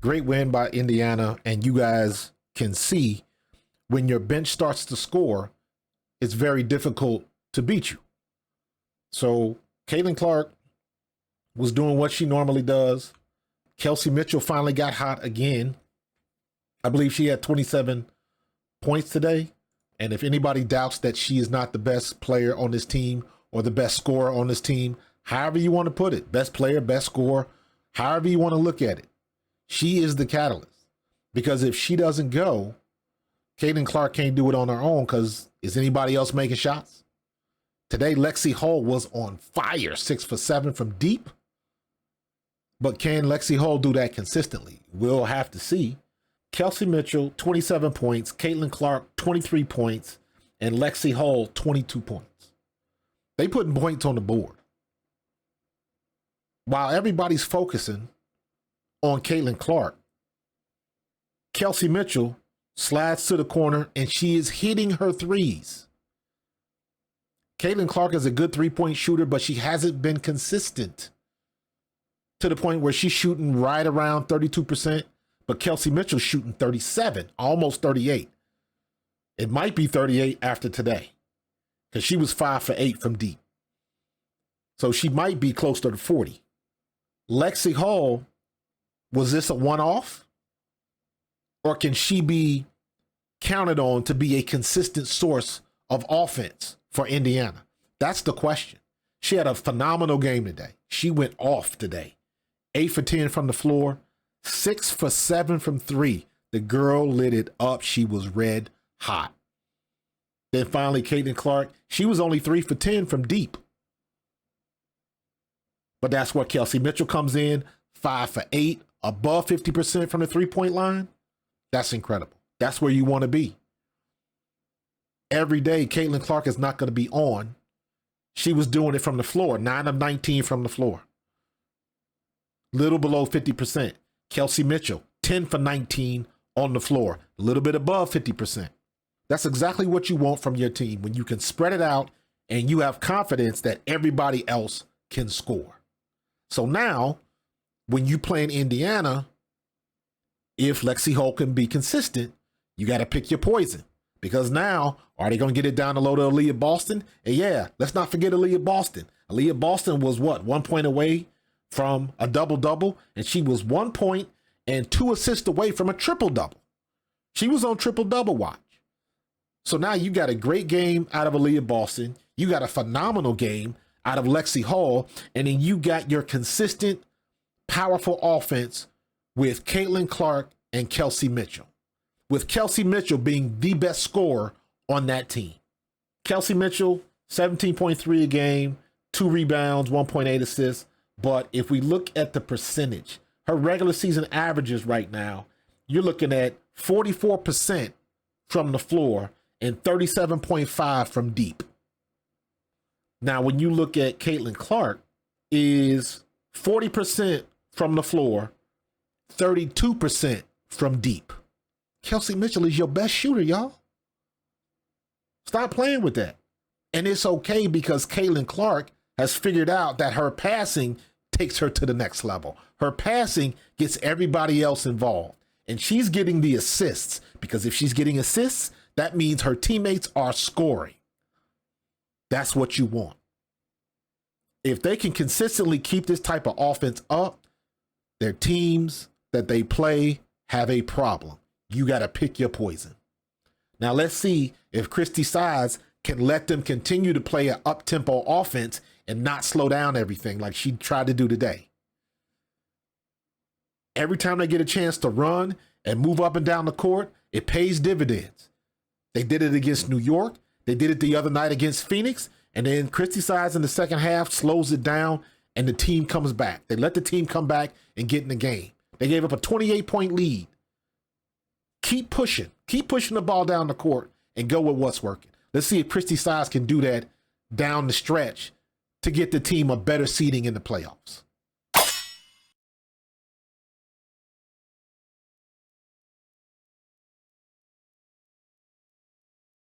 Great win by Indiana, and you guys can see when your bench starts to score, it's very difficult to beat you. So Caitlin Clark was doing what she normally does. Kelsey Mitchell finally got hot again. I believe she had 27 points today. And if anybody doubts that she is not the best player on this team or the best scorer on this team, however you want to put it, best player, best scorer, however you want to look at it, she is the catalyst. Because if she doesn't go, Caitlin Clark can't do it on her own, because is anybody else making shots? Today, Lexie Hull was on fire, 6 for 7 from deep. But can Lexie Hull do that consistently? We'll have to see. Kelsey Mitchell, 27 points. Caitlin Clark, 23 points. And Lexie Hull, 22 points. They putting points on the board. While everybody's focusing on Caitlin Clark, Kelsey Mitchell slides to the corner and she is hitting her threes. Caitlin Clark is a good three-point shooter, but she hasn't been consistent to the point where she's shooting right around 32%, but Kelsey Mitchell's shooting 37, almost 38. It might be 38 after today, because she was 5 for 8 from deep. So she might be closer to 40. Lexie Hull, was this a one-off? Or can she be counted on to be a consistent source of offense for Indiana? That's the question. She had a phenomenal game today. She went off today. 8 for 10 from the floor, 6 for 7 from 3. The girl lit it up. She was red hot. Then finally, Caitlin Clark, she was only 3 for 10 from deep. But that's where Kelsey Mitchell comes in, 5 for 8, above 50% from the three-point line. That's incredible. That's where you want to be. Every day, Caitlin Clark is not going to be on. She was doing it from the floor, 9 of 19 from the floor. Little below 50%. Kelsey Mitchell, 10 for 19 on the floor, a little bit above 50%. That's exactly what you want from your team, when you can spread it out and you have confidence that everybody else can score. So now, when you play in Indiana, if Lexie Hull can be consistent, you got to pick your poison. Because now, are they going to get it down the low to Aaliyah Boston? And yeah, let's not forget Aaliyah Boston. Aaliyah Boston was what, 1 point away from a double-double? And she was 1 point and 2 assists away from a triple-double. She was on triple-double watch. So now you got a great game out of Aaliyah Boston. You got a phenomenal game out of Lexie Hull. And then you got your consistent, powerful offense with Caitlin Clark and Kelsey Mitchell, with Kelsey Mitchell being the best scorer on that team. Kelsey Mitchell, 17.3 a game, 2 rebounds, 1.8 assists. But if we look at the percentage, her regular season averages right now, you're looking at 44% from the floor and 37.5 from deep. Now, when you look at Caitlin Clark, is 40% from the floor, 32% from deep. Kelsey Mitchell is your best shooter, y'all. Stop playing with that. And it's okay, because Caitlin Clark has figured out that her passing takes her to the next level. Her passing gets everybody else involved. And she's getting the assists, because if she's getting assists, that means her teammates are scoring. That's what you want. If they can consistently keep this type of offense up, their teams that they play have a problem. You got to pick your poison. Now let's see if Christy Sides can let them continue to play an up-tempo offense and not slow down everything like she tried to do today. Every time they get a chance to run and move up and down the court, it pays dividends. They did it against New York. They did it the other night against Phoenix. And then Christy Sides in the second half slows it down and the team comes back. They let the team come back and get in the game. They gave up a 28-point lead. Keep pushing. Keep pushing the ball down the court and go with what's working. Let's see if Christy Sides can do that down the stretch to get the team a better seeding in the playoffs.